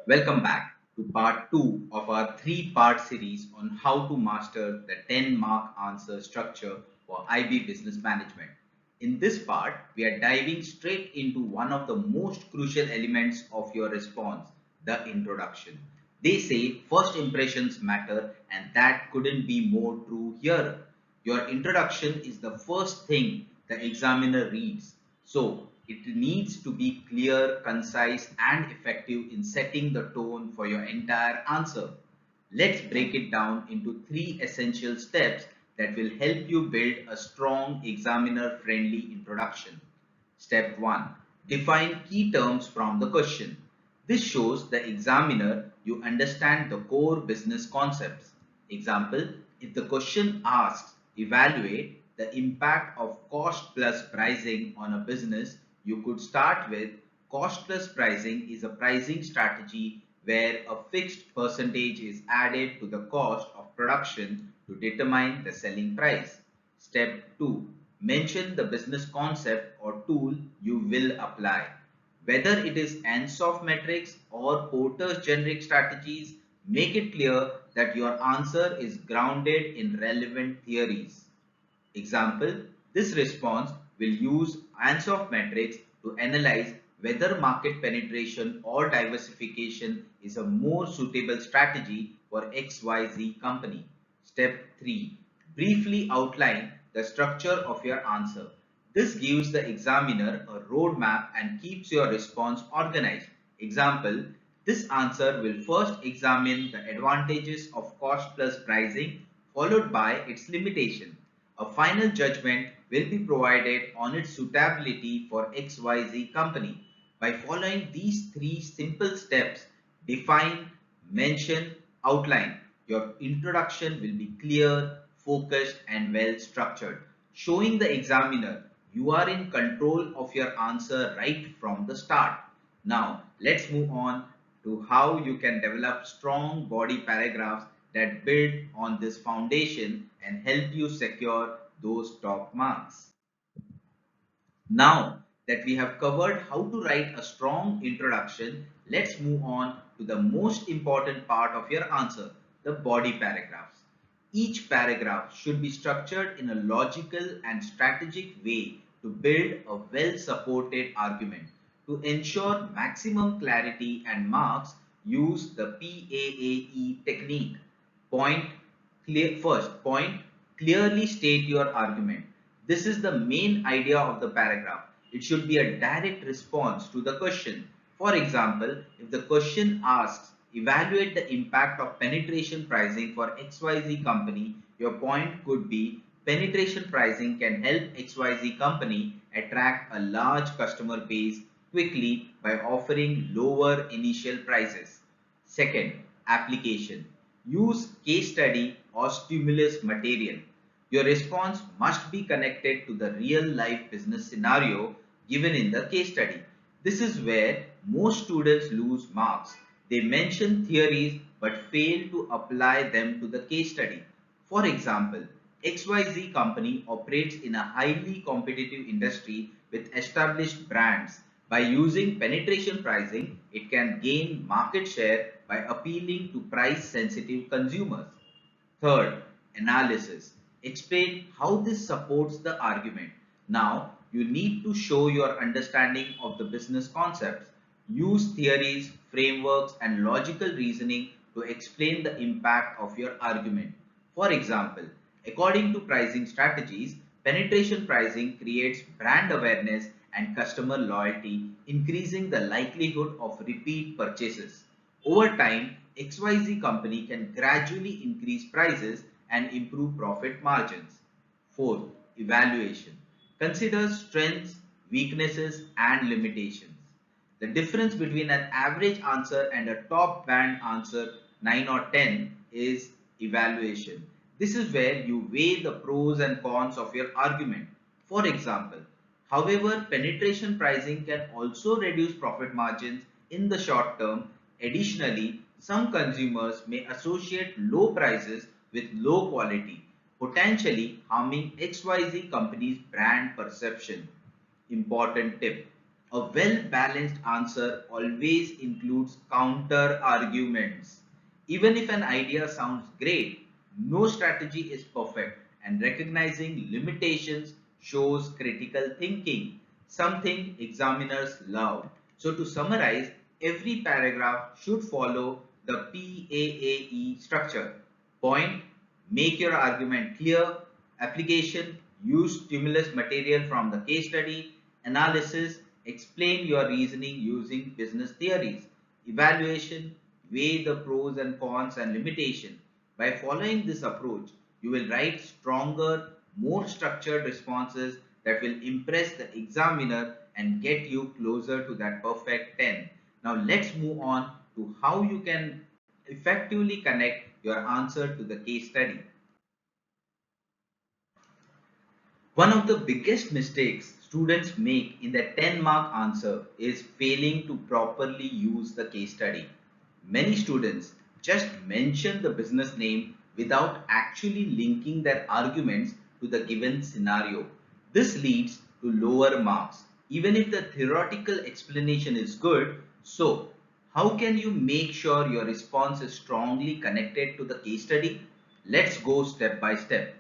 Welcome back to part 2 of our 3-part series on how to master the 10-mark answer structure for IB Business Management. In this part, we are diving straight into one of the most crucial elements of your response, the introduction. They say first impressions matter, and that couldn't be more true here. Your introduction is the first thing the examiner reads. So it needs to be clear, concise, and effective in setting the tone for your entire answer. Let's break it down into three essential steps that will help you build a strong examiner friendly introduction. Step 1. Define key terms from the question. This shows the examiner you understand the core business concepts. Example, if the question asks, evaluate the impact of cost plus pricing on a business, you could start with cost plus pricing is a pricing strategy where a fixed percentage is added to the cost of production to determine the selling price. Step 2. Mention the business concept or tool you will apply. Whether it is Ansoff metrics or Porter's generic strategies, make it clear that your answer is grounded in relevant theories. Example, this response will use Ansoff metrics to analyze whether market penetration or diversification is a more suitable strategy for XYZ company. Step 3. Briefly outline the structure of your answer. This gives the examiner a roadmap and keeps your response organized. Example, this answer will first examine the advantages of cost plus pricing followed by its limitation. A final judgment will be provided on its suitability for XYZ company. By following these three simple steps, define, mention, outline, your introduction will be clear, focused, and well structured, showing the examiner you are in control of your answer right from the start. Now, let's move on to how you can develop strong body paragraphs that build on this foundation and help you secure those top marks. Now that we have covered how to write a strong introduction, let's move on to the most important part of your answer, the body paragraphs. Each paragraph should be structured in a logical and strategic way to build a well-supported argument. To ensure maximum clarity and marks, use the PAAE technique. Point, clearly state your argument. This is the main idea of the paragraph. It should be a direct response to the question. For example, if the question asks, evaluate the impact of penetration pricing for XYZ company, your point could be, penetration pricing can help XYZ company attract a large customer base quickly by offering lower initial prices. Second, application. Use case study or stimulus material. Your response must be connected to the real life business scenario given in the case study. This is where most students lose marks. They mention theories but fail to apply them to the case study. For example, XYZ company operates in a highly competitive industry with established brands. By using penetration pricing, it can gain market share by appealing to price sensitive consumers. Third, analysis. Explain how this supports the argument. Now, you need to show your understanding of the business concepts. Use theories, frameworks, and logical reasoning to explain the impact of your argument. For example, according to pricing strategies, penetration pricing creates brand awareness and customer loyalty, increasing the likelihood of repeat purchases. Over time, XYZ company can gradually increase prices and improve profit margins. Fourth, evaluation. Consider strengths, weaknesses, and limitations. The difference between an average answer and a top band answer 9 or 10 is evaluation. This is where you weigh the pros and cons of your argument. For example, however, penetration pricing can also reduce profit margins in the short term. Additionally, some consumers may associate low prices with low quality, potentially harming XYZ company's brand perception. Important tip. A well-balanced answer always includes counter arguments. Even if an idea sounds great, no strategy is perfect, and recognizing limitations shows critical thinking, something examiners love. So, to summarize, every paragraph should follow the PAAE structure. Point, make your argument clear. Application, use stimulus material from the case study. Analysis, explain your reasoning using business theories. Evaluation, weigh the pros and cons and limitation. By following this approach, you will write stronger, more structured responses that will impress the examiner and get you closer to that perfect 10. Now let's move on to how you can effectively connect your answer to the case study. One of the biggest mistakes students make in their 10-mark answer is failing to properly use the case study. Many students just mention the business name without actually linking their arguments to the given scenario. This leads to lower marks, even if the theoretical explanation is good. So, how can you make sure your response is strongly connected to the case study? Let's go step by step.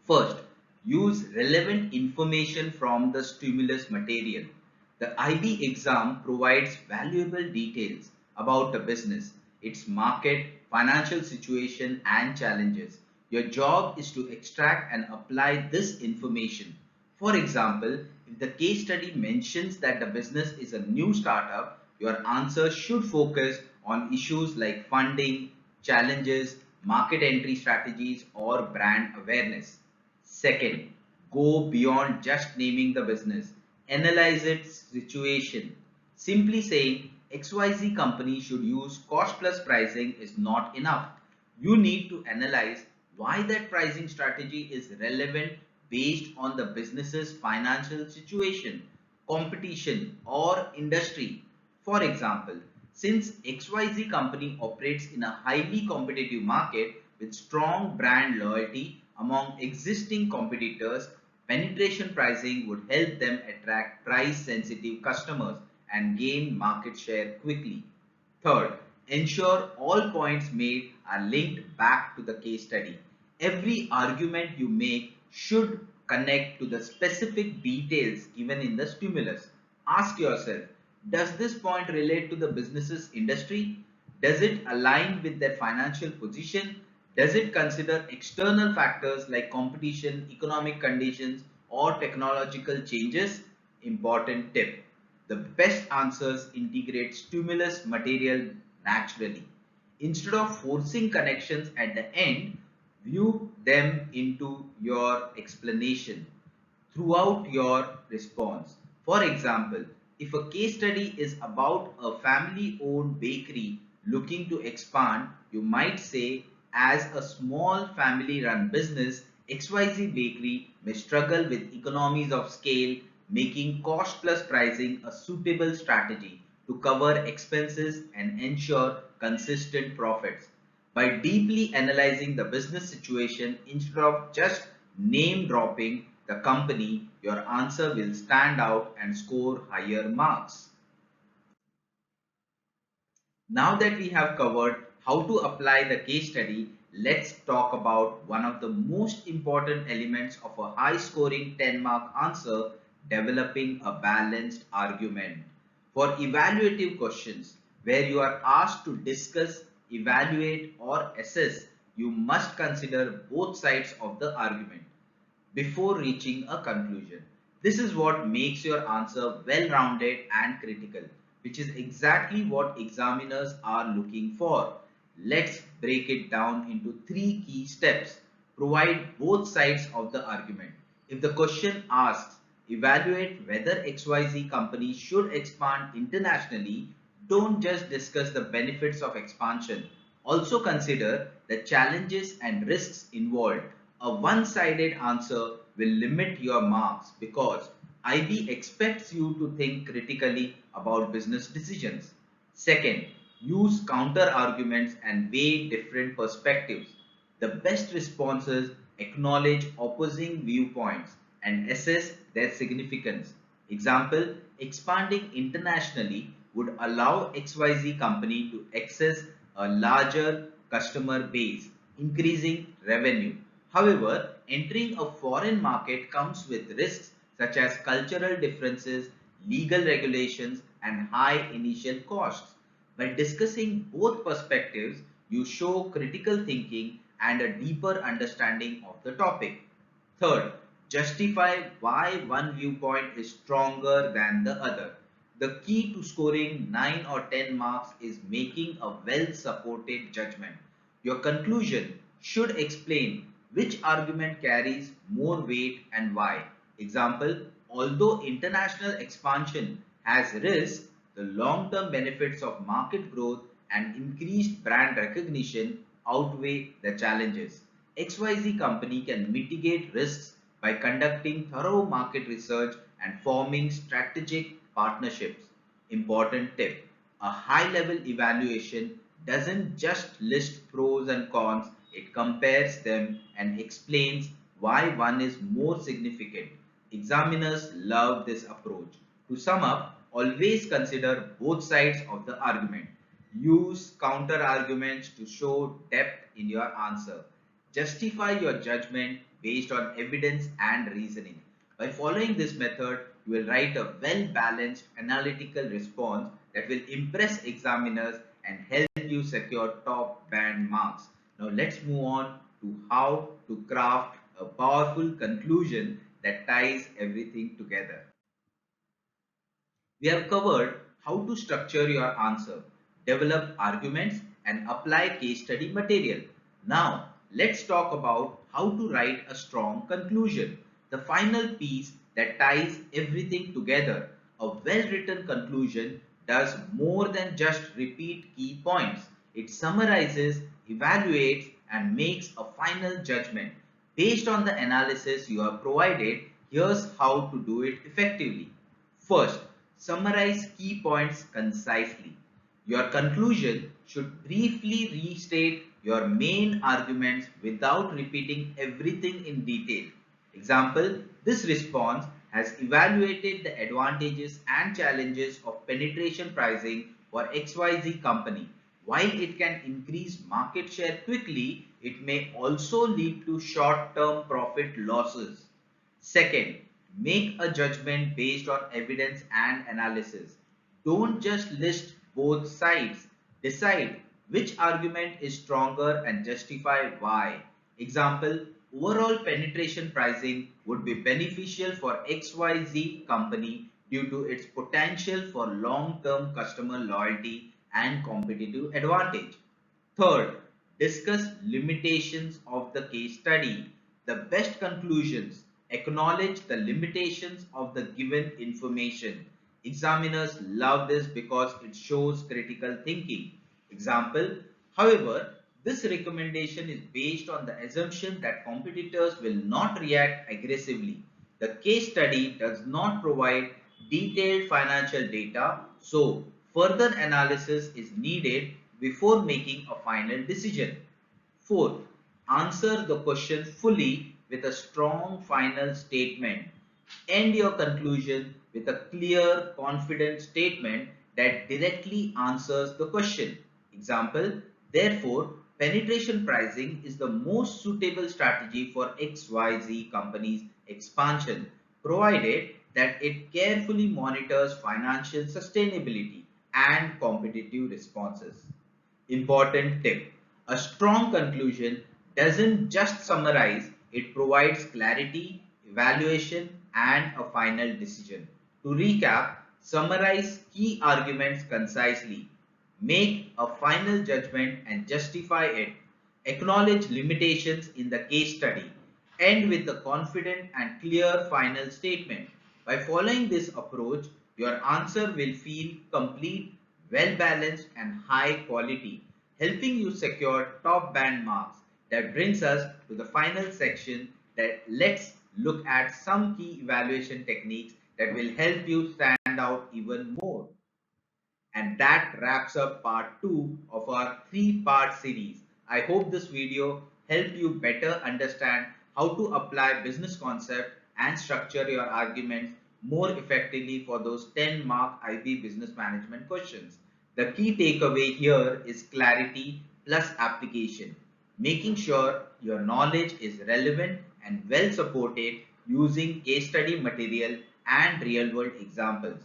First, use relevant information from the stimulus material. The IB exam provides valuable details about the business, its market, financial situation, and challenges. Your job is to extract and apply this information. For example, if the case study mentions that the business is a new startup, your answer should focus on issues like funding, challenges, market entry strategies, or brand awareness. Second, go beyond just naming the business. Analyze its situation. Simply saying XYZ company should use cost plus pricing is not enough. You need to analyze why that pricing strategy is relevant based on the business's financial situation, competition, or industry. For example, since XYZ company operates in a highly competitive market with strong brand loyalty among existing competitors, penetration pricing would help them attract price-sensitive customers and gain market share quickly. Third, ensure all points made are linked back to the case study. Every argument you make should connect to the specific details given in the stimulus. Ask yourself, does this point relate to the business's industry? Does it align with their financial position? Does it consider external factors like competition, economic conditions, or technological changes? Important tip. The best answers integrate stimulus material naturally. Instead of forcing connections at the end, view them into your explanation throughout your response. For example, if a case study is about a family owned bakery looking to expand, you might say, as a small family run business, XYZ Bakery may struggle with economies of scale, making cost plus pricing a suitable strategy to cover expenses and ensure consistent profits. By deeply analyzing the business situation instead of just name dropping the company, your answer will stand out and score higher marks. Now that we have covered how to apply the case study, let's talk about one of the most important elements of a high scoring 10-mark answer, developing a balanced argument. For evaluative questions, where you are asked to discuss, evaluate, or assess, you must consider both sides of the argument before reaching a conclusion. This is what makes your answer well-rounded and critical, which is exactly what examiners are looking for. Let's break it down into three key steps. Provide both sides of the argument. If the question asks, evaluate whether XYZ company should expand internationally, don't just discuss the benefits of expansion. Also consider the challenges and risks involved. A one-sided answer will limit your marks because IB expects you to think critically about business decisions. Second, use counter arguments and weigh different perspectives. The best responses acknowledge opposing viewpoints and assess their significance. Example, expanding internationally would allow XYZ company to access a larger customer base, increasing revenue. However, entering a foreign market comes with risks such as cultural differences, legal regulations, and high initial costs. By discussing both perspectives, you show critical thinking and a deeper understanding of the topic. Third, justify why one viewpoint is stronger than the other. The key to scoring 9 or 10 marks is making a well supported judgment. Your conclusion should explain which argument carries more weight and why. Example, although international expansion has risks, the long term benefits of market growth and increased brand recognition outweigh the challenges. XYZ company can mitigate risks by conducting thorough market research and forming strategic partnerships. Important tip, a high level evaluation doesn't just list pros and cons, it compares them and explains why one is more significant. Examiners love this approach. To sum up, always consider both sides of the argument. Use counter arguments to show depth in your answer. Justify your judgment based on evidence and reasoning. By following this method, you will write a well balanced analytical response that will impress examiners and help you secure top band marks. Now, let's move on to how to craft a powerful conclusion that ties everything together. We have covered how to structure your answer, develop arguments, and apply case study material. Now, let's talk about how to write a strong conclusion, the final piece that ties everything together. A well written conclusion does more than just repeat key points, it summarizes, evaluates, and makes a final judgment. Based on the analysis you have provided, here's how to do it effectively. First, summarize key points concisely. Your conclusion should briefly restate your main arguments without repeating everything in detail. Example, this response has evaluated the advantages and challenges of penetration pricing for XYZ company. While it can increase market share quickly, it may also lead to short-term profit losses. Second, make a judgment based on evidence and analysis. Don't just list both sides. Decide which argument is stronger and justify why. Example, overall penetration pricing would be beneficial for XYZ company due to its potential for long-term customer loyalty and competitive advantage. Third, discuss limitations of the case study. The best conclusions acknowledge the limitations of the given information. Examiners love this because it shows critical thinking. Example, however, this recommendation is based on the assumption that competitors will not react aggressively. The case study does not provide detailed financial data, so further analysis is needed before making a final decision. Fourth, answer the question fully with a strong final statement. End your conclusion with a clear, confident statement that directly answers the question. Example, therefore, penetration pricing is the most suitable strategy for XYZ company's expansion, provided that it carefully monitors financial sustainability and competitive responses. Important tip, a strong conclusion doesn't just summarize, it provides clarity, evaluation, and a final decision. To recap, summarize key arguments concisely, make a final judgment and justify it, acknowledge limitations in the case study, end with a confident and clear final statement. By following this approach, your answer will feel complete, well balanced, and high quality, helping you secure top band marks. That brings us to the final section that let's look at some key evaluation techniques that will help you stand out even more. And that wraps up part 2 of our 3-part series. I hope this video helped you better understand how to apply business concept and structure your arguments more effectively for those 10 mark IB business management questions. The key takeaway here is clarity plus application, making sure your knowledge is relevant and well supported using case study material and real world examples.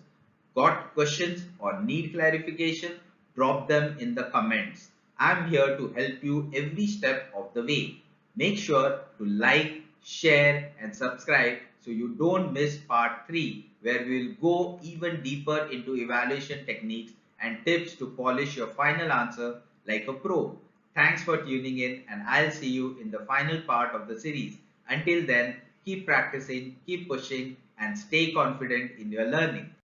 Got questions or need clarification? Drop them in the comments. I'm here to help you every step of the way. Make sure to like, share, and subscribe so you don't miss part 3, where we'll go even deeper into evaluation techniques and tips to polish your final answer like a pro. Thanks for tuning in, and I'll see you in the final part of the series. Until then, keep practicing, keep pushing, and stay confident in your learning.